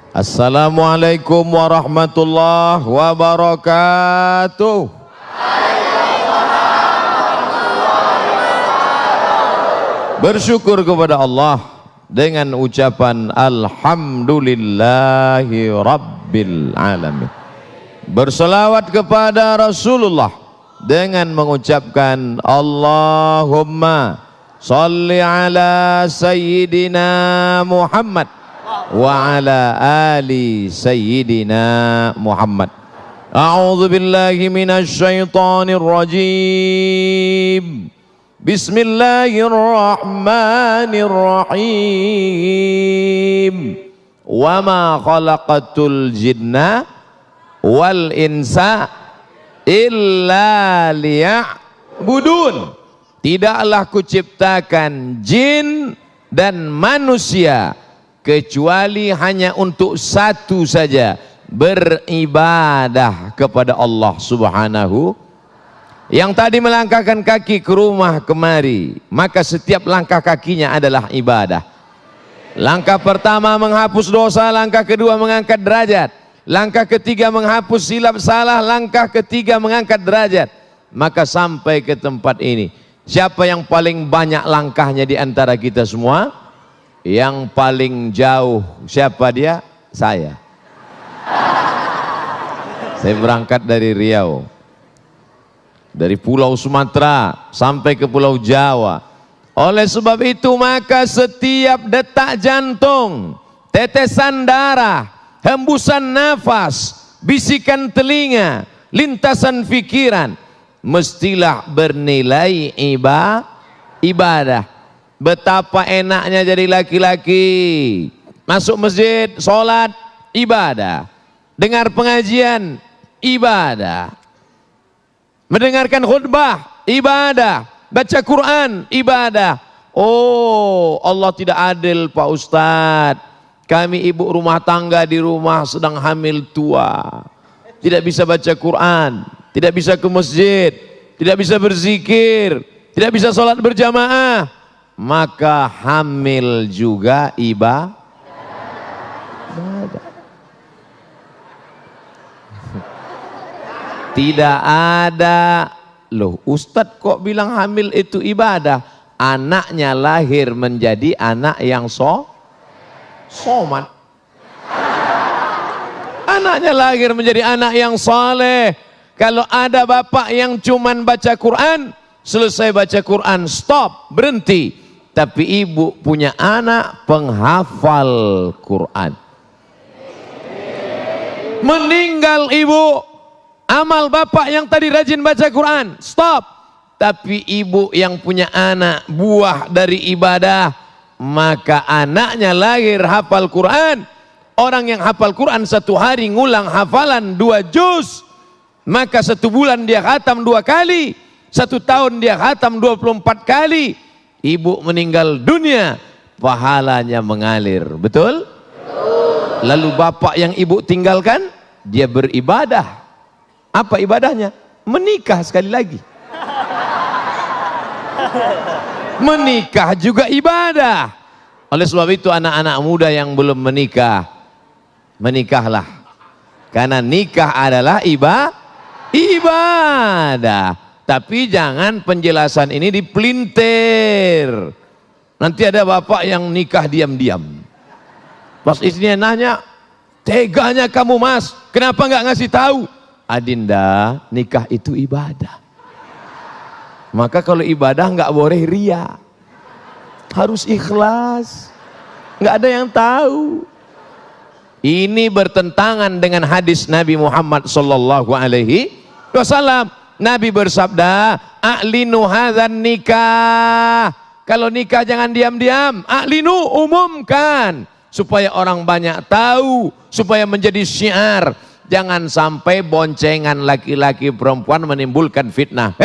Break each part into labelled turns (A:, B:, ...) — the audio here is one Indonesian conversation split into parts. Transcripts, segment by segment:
A: Assalamualaikum warahmatullahi wabarakatuh. Bersyukur kepada Allah dengan ucapan Alhamdulillahi Rabbil Alamin. Berselawat kepada Rasulullah dengan mengucapkan Allahumma salli ala Sayyidina Muhammad wa ala ali Sayyidina Muhammad. A'udzu billahi minasy syaithanir rajim. Bismillahirrahmanirrahim. Wa ma khalaqatul jinna wal insa illa liya'budun. Tidaklah kuciptakan jin dan manusia kecuali hanya untuk satu saja, beribadah kepada Allah Subhanahu. Yang tadi melangkahkan kaki ke rumah kemari, maka setiap langkah kakinya adalah ibadah. Langkah pertama menghapus dosa, langkah kedua mengangkat derajat, langkah ketiga menghapus silap salah, langkah ketiga mengangkat derajat. Maka sampai ke tempat ini, siapa yang paling banyak langkahnya di antara kita semua? Yang paling jauh siapa dia? Saya. Saya berangkat dari Riau, dari Pulau Sumatera sampai ke Pulau Jawa. Oleh sebab itu maka setiap detak jantung, tetesan darah, hembusan nafas, bisikan telinga, lintasan pikiran mestilah bernilai ibadah. Betapa enaknya jadi laki-laki, masuk masjid, sholat, ibadah, dengar pengajian, ibadah, mendengarkan khutbah, ibadah, baca Quran, ibadah. Oh, Allah tidak adil Pak Ustadz. Kami ibu rumah tangga di rumah sedang hamil tua, tidak bisa baca Quran, tidak bisa ke masjid, tidak bisa berzikir, tidak bisa sholat berjamaah. Maka hamil juga ibadah. Tidak ada. Loh, Ustadz kok bilang hamil itu ibadah? Anaknya lahir menjadi anak yang somat. Anaknya lahir menjadi anak yang saleh. Kalau ada bapak yang cuman baca Quran, selesai baca Quran stop, berhenti. Tapi ibu punya anak penghafal Quran, meninggal ibu, amal bapak yang tadi rajin baca Quran stop. Tapi ibu yang punya anak buah dari ibadah, maka anaknya lahir hafal Quran. Orang yang hafal Quran satu hari ngulang hafalan 2 juz, maka 1 bulan dia khatam 2 kali, 1 tahun dia khatam 24 kali. Ibu meninggal dunia, pahalanya mengalir. Betul? Lalu bapak yang ibu tinggalkan, dia beribadah. Apa ibadahnya? Menikah sekali lagi. Menikah juga ibadah. Oleh sebab itu anak-anak muda yang belum menikah, menikahlah. Karena nikah adalah ibadah. Tapi jangan penjelasan ini dipelintir. Nanti ada bapak yang nikah diam-diam. Pas istrinya nanya, teganya kamu mas, kenapa nggak ngasih tahu? Adinda, nikah itu ibadah. Maka kalau ibadah nggak boleh ria, harus ikhlas. Nggak ada yang tahu. Ini bertentangan dengan hadis Nabi Muhammad sallallahu alaihi wasallam. Nabi bersabda, "A'linu hadzan nikah." Kalau nikah jangan diam-diam, a'linu, umumkan supaya orang banyak tahu, supaya menjadi syiar. Jangan sampai boncengan laki-laki perempuan menimbulkan fitnah.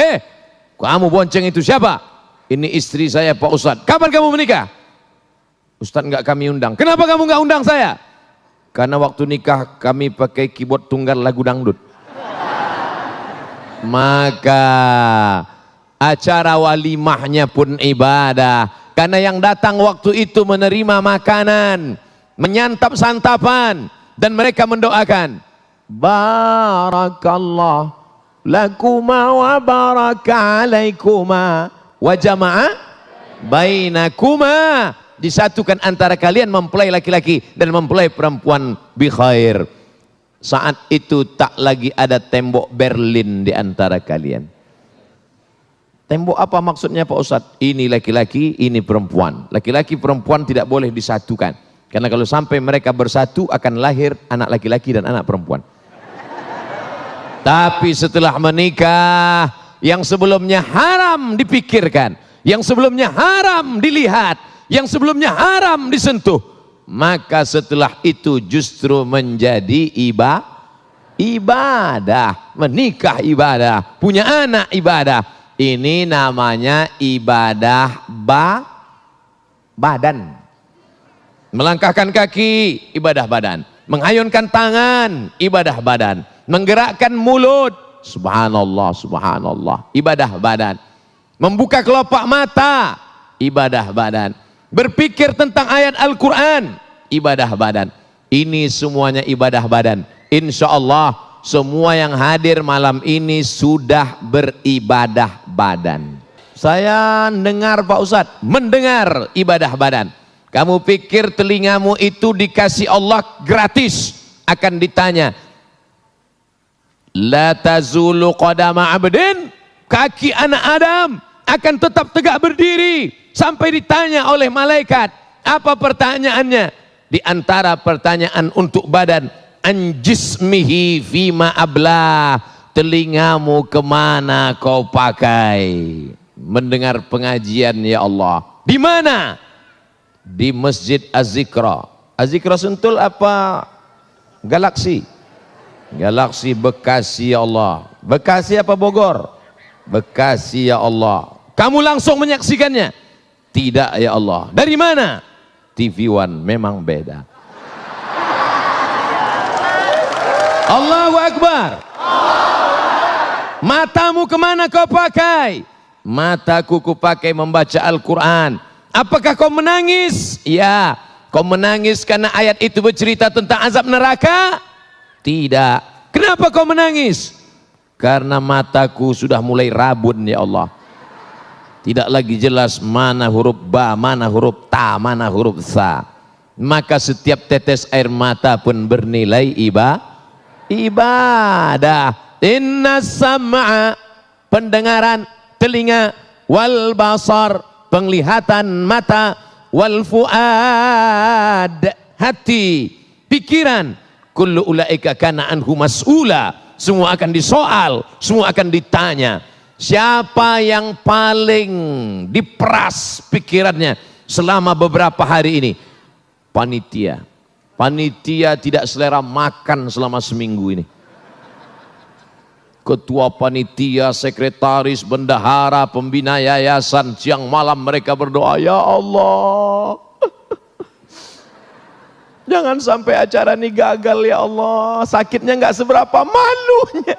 A: Kamu bonceng itu siapa? Ini istri saya Pak Ustadz. Kapan kamu menikah? Ustadz enggak kami undang. Kenapa kamu enggak undang saya? Karena waktu nikah kami pakai keyboard tunggal lagu dangdut. Maka acara walimahnya pun ibadah. Karena yang datang waktu itu menerima makanan, menyantap santapan, dan mereka mendoakan, barakallah lakuma wa baraka alaikuma wa jama'a bainakuma, disatukan antara kalian mempelai laki-laki dan mempelai perempuan bi khair. Saat itu tak lagi ada tembok Berlin di antara kalian. Tembok apa maksudnya Pak Ustadz? Ini laki-laki, ini perempuan. Laki-laki perempuan tidak boleh disatukan, karena kalau sampai mereka bersatu akan lahir anak laki-laki dan anak perempuan. Tapi setelah menikah, yang sebelumnya haram dipikirkan, yang sebelumnya haram dilihat, yang sebelumnya haram disentuh, maka setelah itu justru menjadi ibadah. Menikah ibadah, punya anak ibadah. Ini namanya ibadah badan. Melangkahkan kaki, ibadah badan. Menghayunkan tangan, ibadah badan. Menggerakkan mulut, subhanallah, subhanallah, ibadah badan. Membuka kelopak mata, ibadah badan. Berpikir tentang ayat Al-Quran, ibadah badan. Ini semuanya ibadah badan. Insya Allah semua yang hadir malam ini sudah beribadah badan. Saya dengar Pak Ustadz, mendengar ibadah badan. Kamu pikir telingamu itu dikasih Allah gratis? Akan ditanya, la tazulu qadama abdin, kaki anak Adam akan tetap tegak berdiri sampai ditanya oleh malaikat. Apa pertanyaannya? Di antara pertanyaan untuk badan, anjismihi fima abla, telingamu kemana kau pakai? Mendengar pengajian ya Allah. Di mana? Di Masjid Az-Zikra. Az-Zikra Sentul apa Galaksi? Galaksi Bekasi ya Allah. Bekasi apa Bogor? Bekasi ya Allah. Kamu langsung menyaksikannya? Tidak ya Allah. Dari mana? TV One, memang beda. Allahu Akbar. Matamu kemana kau pakai? Mataku kupakai membaca Al-Quran. Apakah kau menangis? Ya. Kau menangis karena ayat itu bercerita tentang azab neraka? Tidak. Kenapa kau menangis? Karena mataku sudah mulai rabun ya Allah. Tidak lagi jelas mana huruf ba, mana huruf ta, mana huruf sa. Maka setiap tetes air mata pun bernilai ibadah. Inna sam'a, pendengaran telinga, wal basar, penglihatan mata, wal fuad, hati, pikiran, kullu ulaika kana anhu mas'ula, semua akan disoal, semua akan ditanya. Siapa yang paling diperas pikirannya selama beberapa hari ini? Panitia. Panitia tidak selera makan selama seminggu ini. Ketua panitia, sekretaris, bendahara, pembina yayasan, siang malam mereka berdoa, ya Allah, jangan sampai acara ini gagal ya Allah. Sakitnya nggak seberapa, malunya.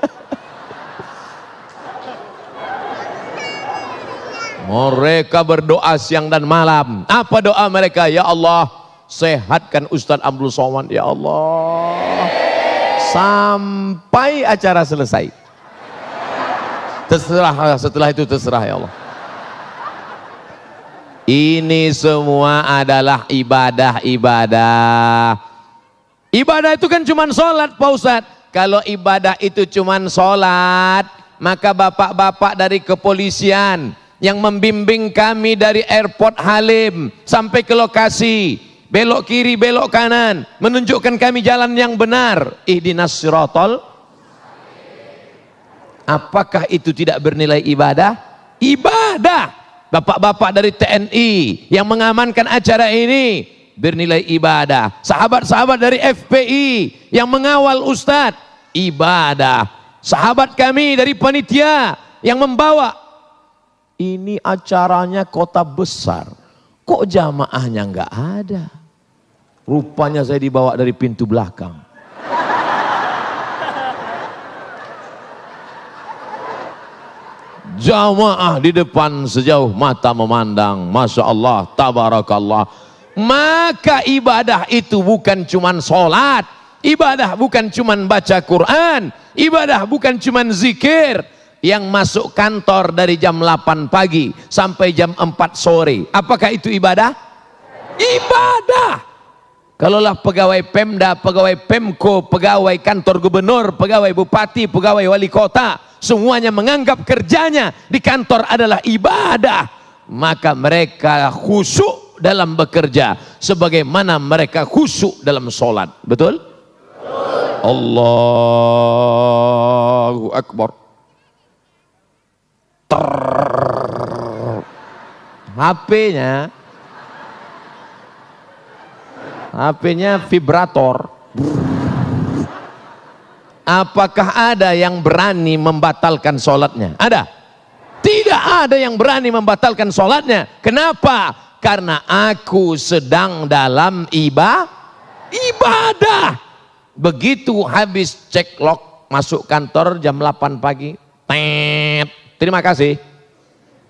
A: Mereka berdoa siang dan malam. Apa doa mereka? Ya Allah, sehatkan Ustadz Abdul Somad ya Allah, sampai acara selesai. Terserah, setelah itu terserah ya Allah. Ini semua adalah ibadah-ibadah. Ibadah itu kan cuma sholat Pak Ustadz. Kalau ibadah itu cuma sholat, maka bapak-bapak dari kepolisian yang membimbing kami dari airport Halim sampai ke lokasi, belok kiri belok kanan, menunjukkan kami jalan yang benar, ihdinas siratal. Apakah itu tidak bernilai ibadah? Ibadah. Bapak-bapak dari TNI yang mengamankan acara ini bernilai ibadah. Sahabat-sahabat dari FPI yang mengawal Ustadz, ibadah. Sahabat kami dari panitia yang membawa. Ini acaranya kota besar, kok jamaahnya nggak ada? Rupanya saya dibawa dari pintu belakang. Jamaah di depan sejauh mata memandang, Masya Allah, Tabarakallah. Maka ibadah itu bukan cuman sholat, ibadah bukan cuman baca Quran, ibadah bukan cuman zikir. Yang masuk kantor dari jam 8 pagi sampai jam 4 sore, apakah itu ibadah? Ibadah. Kalaulah pegawai Pemda, pegawai Pemko, pegawai kantor gubernur, pegawai bupati, pegawai wali kota, semuanya menganggap kerjanya di kantor adalah ibadah, maka mereka khusyuk dalam bekerja sebagaimana mereka khusyuk dalam sholat. Betul? Allahu Akbar. HP-nya vibrator. Apakah ada yang berani membatalkan sholatnya? Ada? Tidak ada yang berani membatalkan sholatnya. Kenapa? Karena aku sedang dalam ibadah. Begitu habis cek log, masuk kantor jam 8 pagi. Terima kasih.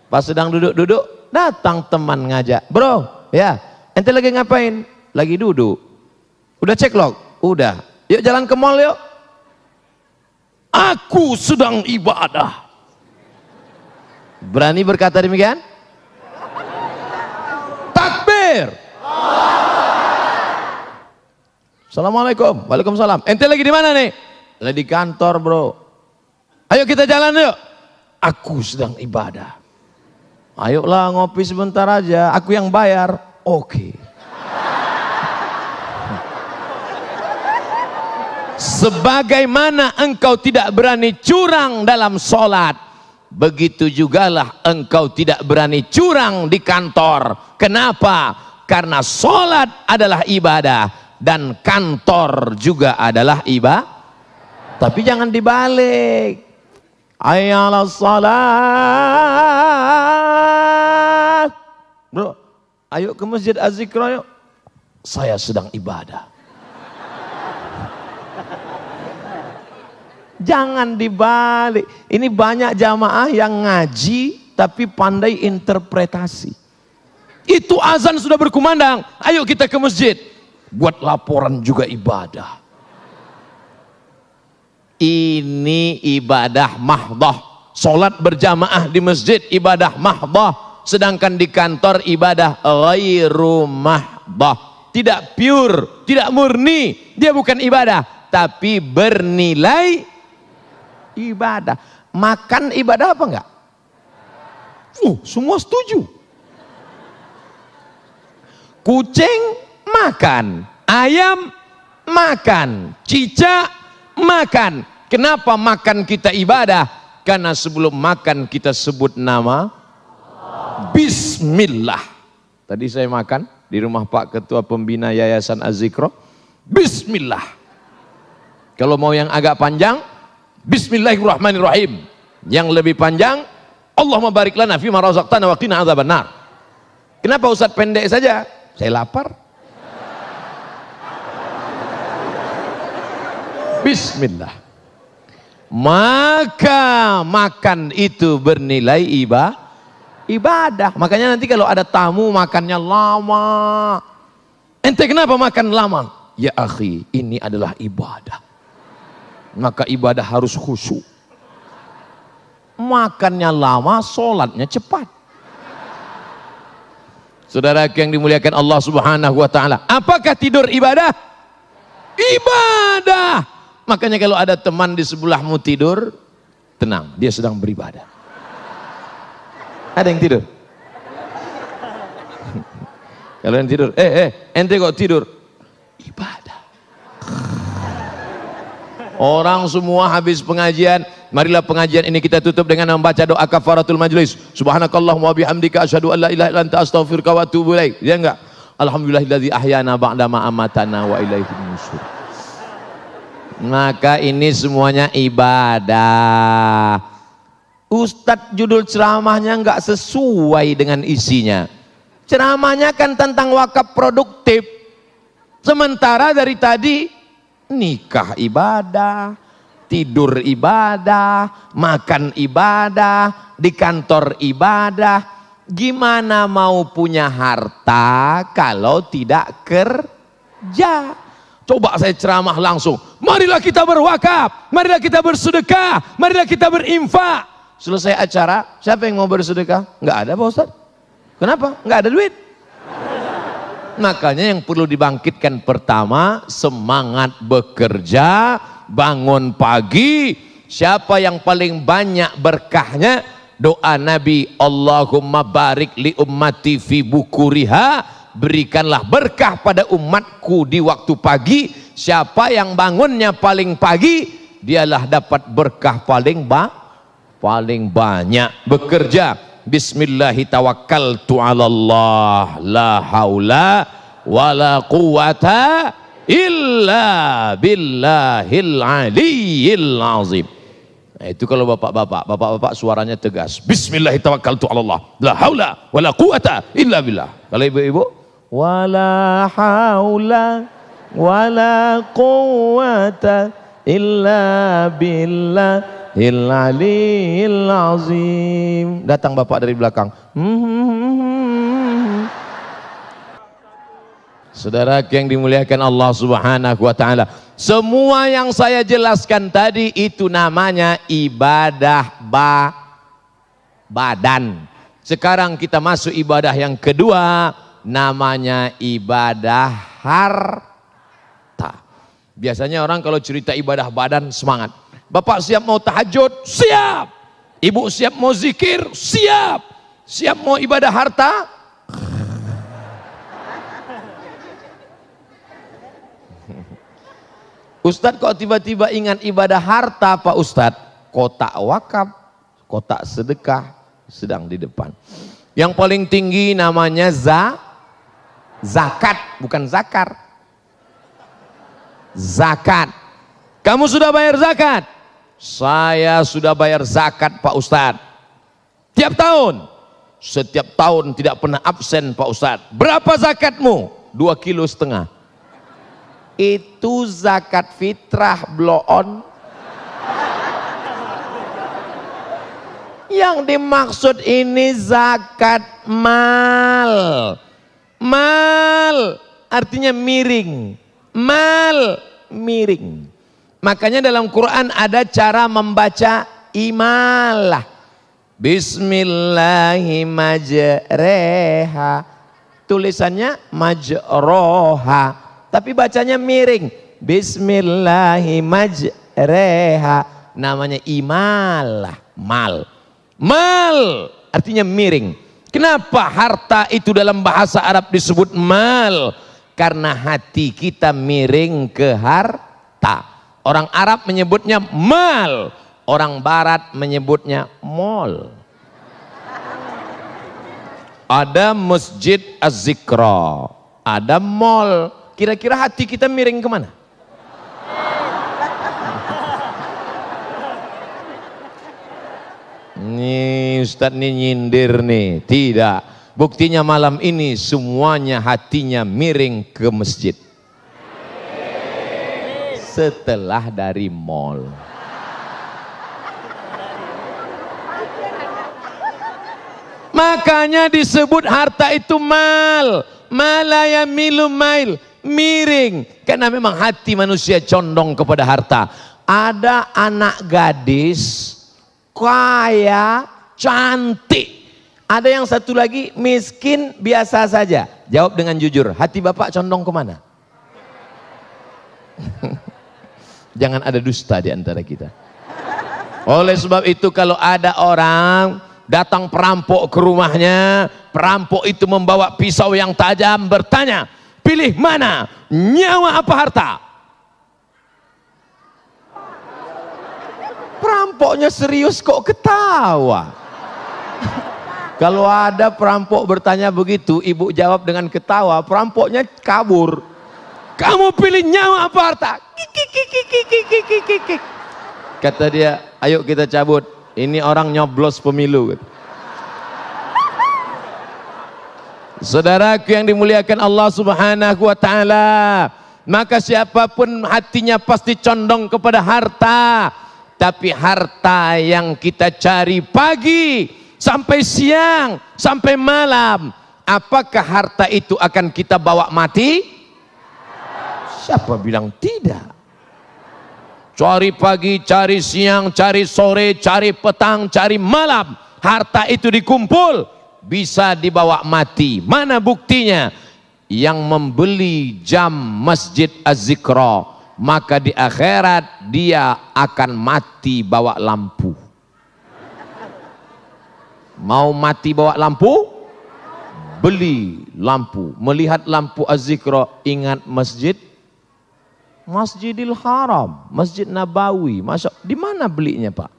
A: Pas sedang duduk-duduk, datang teman ngajak, bro, ya, ente lagi ngapain? Lagi duduk. Udah cek log? Udah. Yuk jalan ke mall yuk. Aku sedang ibadah. Berani berkata demikian? Takbir. Assalamualaikum. Waalaikumsalam. Ente lagi di mana nih? Lagi di kantor, bro. Ayo kita jalan yuk. Aku sedang ibadah. Ayolah ngopi sebentar aja. Aku yang bayar. Oke. Sebagaimana engkau tidak berani curang dalam sholat, begitu jugalah engkau tidak berani curang di kantor. Kenapa? Karena sholat adalah ibadah dan kantor juga adalah ibadah. Tapi jangan dibalik. Hayya 'alas shalah. Bro, ayo ke Masjid Az-Zikra yuk. Saya sedang ibadah. Jangan dibalik. Ini banyak jamaah yang ngaji tapi pandai interpretasi. Itu azan sudah berkumandang, ayo kita ke masjid. Buat laporan juga ibadah. Ini ibadah mahdoh. Sholat berjamaah di masjid ibadah mahdoh, sedangkan di kantor ibadah ghairu mahdoh. Tidak pure, tidak murni. Dia bukan ibadah, tapi bernilai ibadah. Makan ibadah apa enggak? Semua setuju. Kucing makan, ayam makan, cicak makan. Kenapa makan kita ibadah? Karena sebelum makan kita sebut nama Bismillah. Tadi saya makan di rumah Pak Ketua Pembina Yayasan Az-Zikra. Bismillah. Kalau mau yang agak panjang, Bismillahirrahmanirrahim. Yang lebih panjang, Allahumma barik lana fima razaqtana wa qina adzabannar. Kenapa Ustaz pendek saja? Saya lapar. Bismillah. Maka makan itu bernilai ibadah. Makanya nanti kalau ada tamu makannya lama. Ente kenapa makan lama? Ya akhi, ini adalah ibadah. Maka ibadah harus khusyuk. Makannya lama, sholatnya cepat. Saudara yang dimuliakan Allah Subhanahu wa taala, apakah tidur ibadah? Ibadah. Makanya kalau ada teman di sebelahmu tidur, tenang, dia sedang beribadah. Ada yang tidur? Kalau yang tidur, ente kok tidur? Ibadah. Orang semua habis pengajian, marilah pengajian ini kita tutup dengan membaca doa kafaratul majlis. Subhanakallahumma wa bihamdika asyhadu an la ilaha illa anta astaghfiruka wa atubu ilaik. Ya enggak? Alhamdulillahilladzi ahyana ba'da ma amatana wa ilaihi nusyur. Maka ini semuanya ibadah. Ustadz judul ceramahnya enggak sesuai dengan isinya. Ceramahnya kan tentang wakaf produktif. Sementara dari tadi nikah ibadah, tidur ibadah, makan ibadah, di kantor ibadah. Gimana mau punya harta kalau tidak kerja? Coba saya ceramah langsung, marilah kita berwakaf, marilah kita bersedekah, marilah kita berinfak. Selesai acara, siapa yang mau bersedekah? Nggak ada Pak Ustaz. Kenapa? Nggak ada duit. Makanya yang perlu dibangkitkan pertama, semangat bekerja, bangun pagi. Siapa yang paling banyak berkahnya? Doa Nabi, Allahumma barik li ummati fi bukuriha, berikanlah berkah pada umatku di waktu pagi. Siapa yang bangunnya paling pagi, dialah dapat berkah paling banyak. Bekerja, bismillahi tawakkaltu ala Allah, la haula wala quwata illa billahil aliyyil azim. Nah, itu kalau bapak-bapak suaranya tegas. Bismillahirrahmanirrahim. Allah, la haula wala quwata illa billah. Kalau ibu-ibu, wala haula wala quwata illa billahil aliyyil azim. Datang bapak dari belakang. Saudara yang dimuliakan Allah Subhanahu wa taala, semua yang saya jelaskan tadi itu namanya ibadah badan. Sekarang kita masuk ibadah yang kedua, namanya ibadah harta. Biasanya orang kalau cerita ibadah badan semangat. Bapak siap mau tahajud? Siap. Ibu siap mau zikir? Siap. Siap mau ibadah harta? Ustadz kok tiba-tiba ingat ibadah harta Pak Ustadz? Kotak wakaf, kotak sedekah sedang di depan. Yang paling tinggi namanya zakat, bukan zakar. Zakat. Kamu sudah bayar zakat? Saya sudah bayar zakat Pak Ustadz. Tiap tahun? Setiap tahun tidak pernah absen Pak Ustadz. Berapa zakatmu? 2,5 kilo. Itu zakat fitrah bloon. Yang dimaksud ini zakat mal. Mal artinya miring. Mal miring. Makanya dalam Quran ada cara membaca imalah. Bismillahirrahmanirrahim. Tulisannya majroha, tapi bacanya miring. Bismillahirrahmanirrahim. Namanya imalah, mal. Mal artinya miring. Kenapa harta itu dalam bahasa Arab disebut mal? Karena hati kita miring ke harta. Orang Arab menyebutnya mal, orang Barat menyebutnya mall. Ada Masjid Az-Zikra, ada mall. Kira-kira hati kita miring kemana? Nih Ustadz nih nyindir nih. Tidak. Buktinya malam ini semuanya hatinya miring ke masjid. Setelah dari mall. Makanya disebut harta itu mal. Malaya milu mail. Miring. Karena memang hati manusia condong kepada harta. Ada anak gadis kaya, cantik. Ada yang satu lagi miskin biasa saja. Jawab dengan jujur, hati bapak condong kemana? Jangan ada dusta di antara kita. Oleh sebab itu kalau ada orang datang perampok ke rumahnya, perampok itu membawa pisau yang tajam, bertanya, pilih mana, nyawa apa harta? Perampoknya serius kok ketawa. Kalau ada perampok bertanya begitu, ibu jawab dengan ketawa, perampoknya kabur. Kamu pilih nyawa apa harta? Kata dia, ayo kita cabut. Ini orang nyoblos pemilu. Saudaraku yang dimuliakan Allah Subhanahu wa taala, maka siapapun hatinya pasti condong kepada harta. Tapi harta yang kita cari pagi sampai siang, sampai malam. Apakah harta itu akan kita bawa mati? Siapa bilang tidak? Cari pagi, cari siang, cari sore, cari petang, cari malam. Harta itu dikumpul, bisa dibawa mati. Mana buktinya? Yang membeli jam Masjid Az-Zikra, maka di akhirat dia akan mati bawa lampu. Mau mati bawa lampu? Beli lampu. Melihat lampu Az-Zikra, ingat masjid? Masjidil Haram, Masjid Nabawi. Di mana belinya, Pak?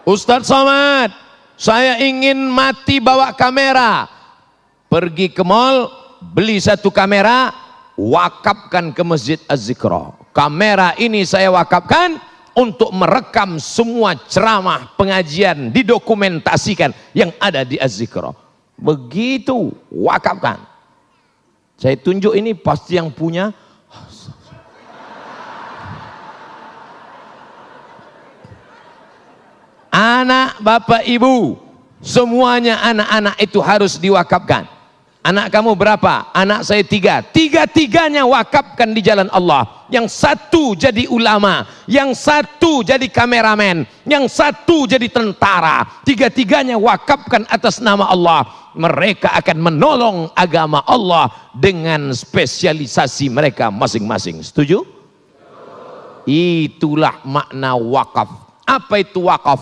A: Ustadz Somad, saya ingin mati bawa kamera. Pergi ke mall, beli satu kamera, wakafkan ke Masjid Az-Zikra. Kamera ini saya wakafkan untuk merekam semua ceramah pengajian, didokumentasikan yang ada di Az-Zikra. Begitu, wakafkan. Saya tunjuk ini pasti yang punya. Anak, bapak, ibu, semuanya anak-anak itu harus diwakafkan. Anak kamu berapa? Anak saya 3. Tiga-tiganya wakafkan di jalan Allah. Yang satu jadi ulama, yang satu jadi kameramen, yang satu jadi tentara. Tiga-tiganya wakafkan atas nama Allah. Mereka akan menolong agama Allah dengan spesialisasi mereka masing-masing. Setuju? Itulah makna wakaf. Apa itu wakaf?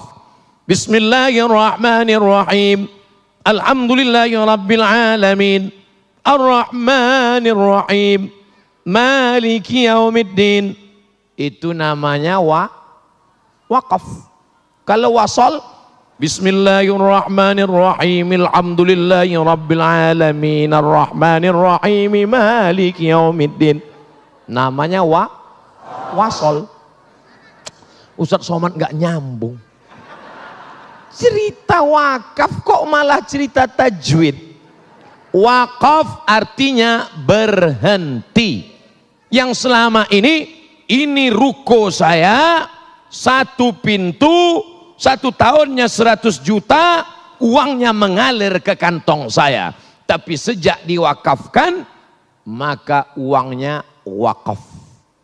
A: Bismillahirrahmanirrahim. Alhamdulillahirabbil alamin. Arrahmanirrahim. Maliki yaumiddin. Itu namanya wakaf. Kalau wasal, Bismillahirrahmanirrahim. Alhamdulillahirabbil alamin. Arrahmanirrahim. Maliki yaumiddin. Namanya wasal. Ustadz Somad nggak nyambung. Cerita wakaf kok malah cerita tajwid. Wakaf artinya berhenti. Yang selama ini ruko saya, satu pintu, 1 tahunnya 100 juta, uangnya mengalir ke kantong saya. Tapi sejak diwakafkan, maka uangnya wakaf.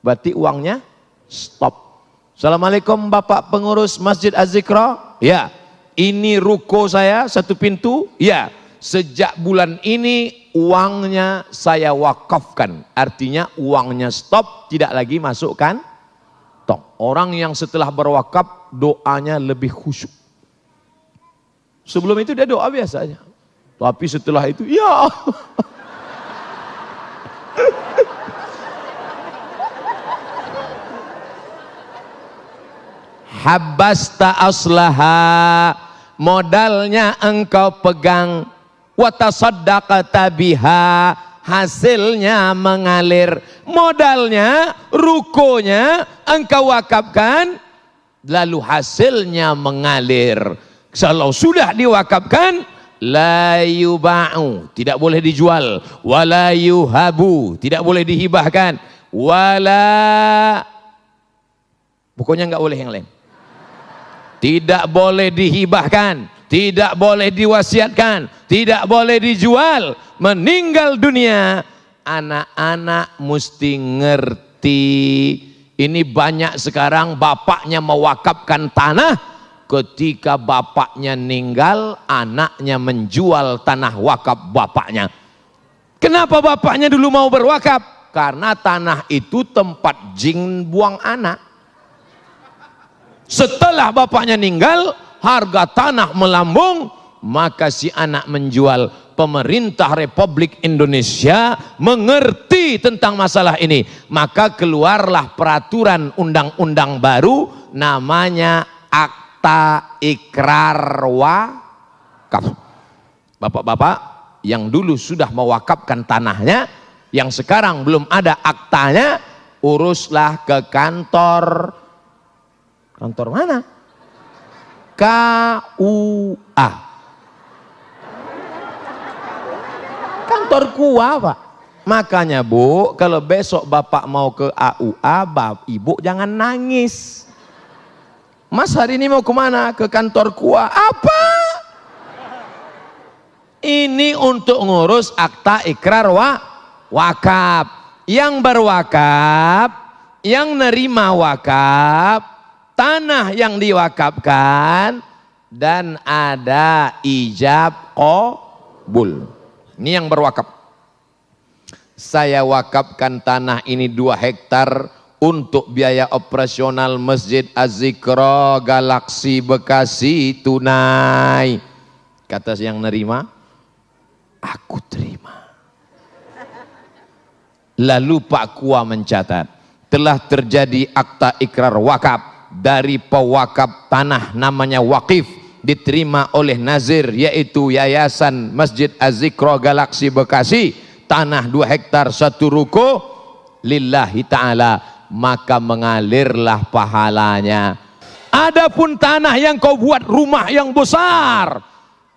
A: Berarti uangnya stop. Assalamualaikum Bapak pengurus Masjid Az-Zikra. Ya. Ini ruko saya, 1 pintu. Ya, sejak bulan ini uangnya saya wakafkan. Artinya uangnya stop, tidak lagi masukkan. Orang yang setelah berwakaf doanya lebih khusyuk. Sebelum itu dia doa biasanya. Tapi setelah itu, ya Habbasta aslaha, modalnya engkau pegang, wa tasaddaqta biha, hasilnya mengalir. Modalnya, rukonya engkau wakafkan, lalu hasilnya mengalir. Kalau sudah diwakafkan, la yuba'u, tidak boleh dijual, wala yuhabu, tidak boleh dihibahkan, wala, pokoknya nggak boleh yang lain. Tidak boleh dihibahkan, tidak boleh diwasiatkan, tidak boleh dijual. Meninggal dunia, anak-anak mesti ngerti. Ini banyak sekarang bapaknya mewakafkan tanah, ketika bapaknya meninggal, anaknya menjual tanah wakaf bapaknya. Kenapa bapaknya dulu mau berwakaf? Karena tanah itu tempat jin buang anak. Setelah bapaknya meninggal, harga tanah melambung, maka si anak menjual. Pemerintah Republik Indonesia mengerti tentang masalah ini, maka keluarlah peraturan undang-undang baru namanya Akta Ikrar Wakaf. Bapak-bapak yang dulu sudah mewakafkan tanahnya, yang sekarang belum ada aktanya, uruslah ke kantor. Kantor mana? KUA. Kantor KUA, Pak. Makanya Bu, kalau besok Bapak mau ke AUA, ibu jangan nangis. Mas hari ini mau kemana? Ke kantor KUA. Apa? Ini untuk ngurus akta ikrar wakaf. Yang berwakaf, yang nerima wakaf, tanah yang diwakafkan, dan ada ijab qabul. Ini yang berwakaf. Saya wakafkan tanah ini 2 hektar untuk biaya operasional Masjid Az-Zikra Galaksi Bekasi tunai. Kata yang nerima, aku terima. Lalu Pak Kua mencatat, telah terjadi akta ikrar wakaf dari pewakaf tanah namanya Waqif, diterima oleh Nazir, yaitu Yayasan Masjid Az-Zikra Galaksi Bekasi, tanah 2 hektar 1 ruko lillahi ta'ala, maka mengalirlah pahalanya. Adapun tanah yang kau buat rumah yang besar,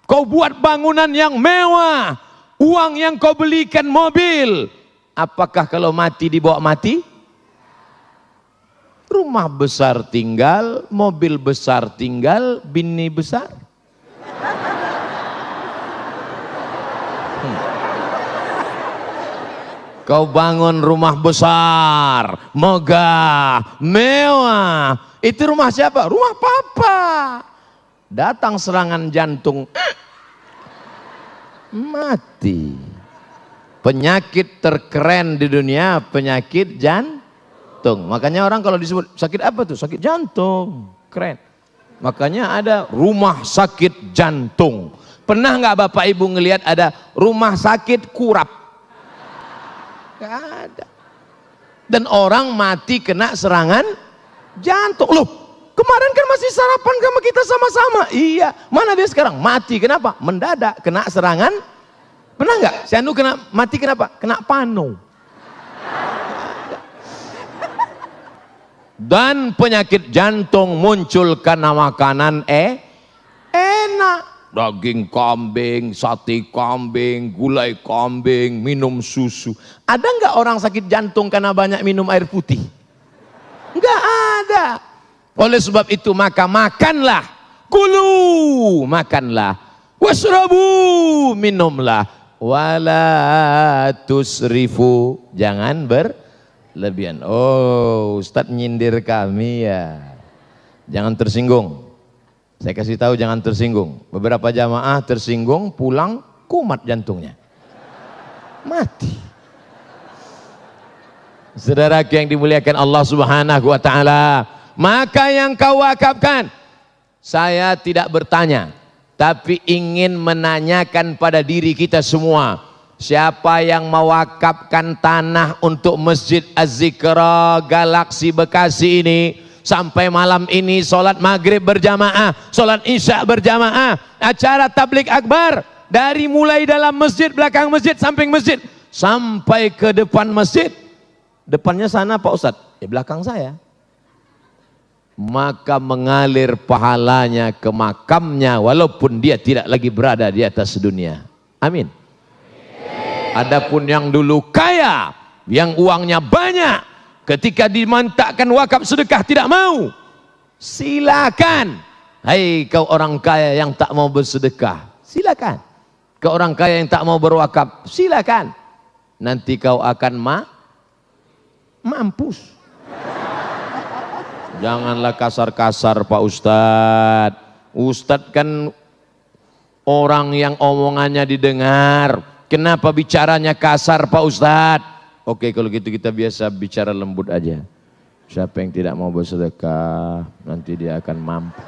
A: kau buat bangunan yang mewah, uang yang kau belikan mobil, apakah kalau mati dibawa mati? Rumah besar tinggal, mobil besar tinggal, bini besar. Kau bangun rumah besar, megah, mewah. Itu rumah siapa? Rumah papa. Datang serangan jantung, mati. Penyakit terkeren di dunia, penyakit jantung. Makanya orang kalau disebut sakit apa tuh? Sakit jantung. Keren. Makanya ada rumah sakit jantung. Pernah nggak Bapak Ibu ngelihat ada rumah sakit kurap? Gak ada. Dan orang mati kena serangan jantung. Loh, kemarin kan masih sarapan sama kita sama-sama. Iya, mana dia sekarang? Mati, kenapa? Mendadak, kena serangan. Pernah nggak? Si Anu kena mati kenapa? Kena pano. Dan penyakit jantung muncul karena makanan enak. Daging kambing, sate kambing, gulai kambing, minum susu. Ada nggak orang sakit jantung karena banyak minum air putih? Nggak ada. Oleh sebab itu maka makanlah, kulu, makanlah, wasrabu, minumlah, wala tusrifu, jangan berlebihan. Oh, Ustadz nyindir kami ya. Jangan tersinggung. Saya kasih tahu jangan tersinggung. Beberapa jamaah tersinggung, pulang kumat jantungnya, mati. Saudara yang dimuliakan Allah Subhanahu wa taala, maka yang kau wakafkan, saya tidak bertanya, tapi ingin menanyakan pada diri kita semua, siapa yang mewakafkan tanah untuk Masjid Az-Zikra Galaksi Bekasi ini? Sampai malam ini sholat maghrib berjamaah, sholat isya berjamaah, acara tablik akbar, dari mulai dalam masjid, belakang masjid, samping masjid, sampai ke depan masjid. Depannya sana Pak Ustadz, ya belakang saya. Maka mengalir pahalanya ke makamnya, walaupun dia tidak lagi berada di atas dunia. Amin. Adapun yang dulu kaya, yang uangnya banyak, ketika dimantakkan wakaf sedekah tidak mau, silakan. Hai kau orang kaya yang tak mau bersedekah, silakan. Kau orang kaya yang tak mau berwakaf, silakan. Nanti kau akan mampus. Janganlah kasar-kasar Pak Ustadz. Ustadz kan orang yang omongannya didengar. Kenapa bicaranya kasar Pak Ustadz? Oke, kalau gitu kita biasa bicara lembut aja. Siapa yang tidak mau bersedekah, nanti dia akan mampu.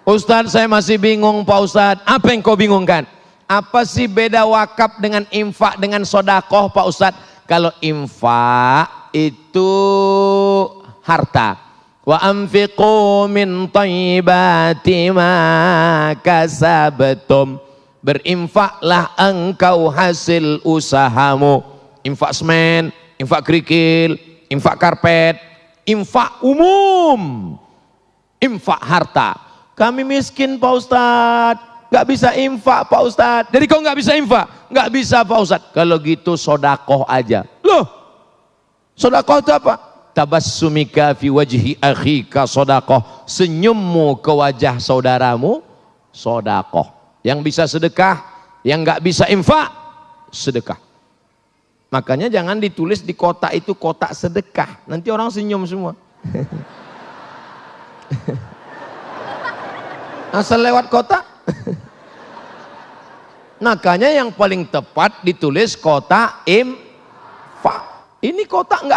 A: Ustadz, saya masih bingung Pak Ustadz. Apa yang kau bingungkan? Apa sih beda wakaf dengan infak dengan sodakoh Pak Ustadz? Kalau infak itu harta. Wa anfiqu min thayyibati ma kasabtum. Berinfaklah engkau hasil usahamu. Infak semen, infak kerikil, infak karpet, infak umum, infak harta. Kami miskin Pak Ustadz, gak bisa infak Pak Ustadz. Jadi kau gak bisa infak? Gak bisa Pak Ustadz. Kalau gitu sodakoh aja. Loh, Sedekah itu apa? Tabassumika fi wajhi akhika sedekah. Senyummu ke wajah saudaramu sedekah. Yang bisa sedekah, yang nggak bisa infak, sedekah. Makanya jangan ditulis di kotak itu kotak sedekah. Nanti orang senyum semua. Asal lewat kotak. Makanya yang paling tepat ditulis kotak infak. Ini kotak nggak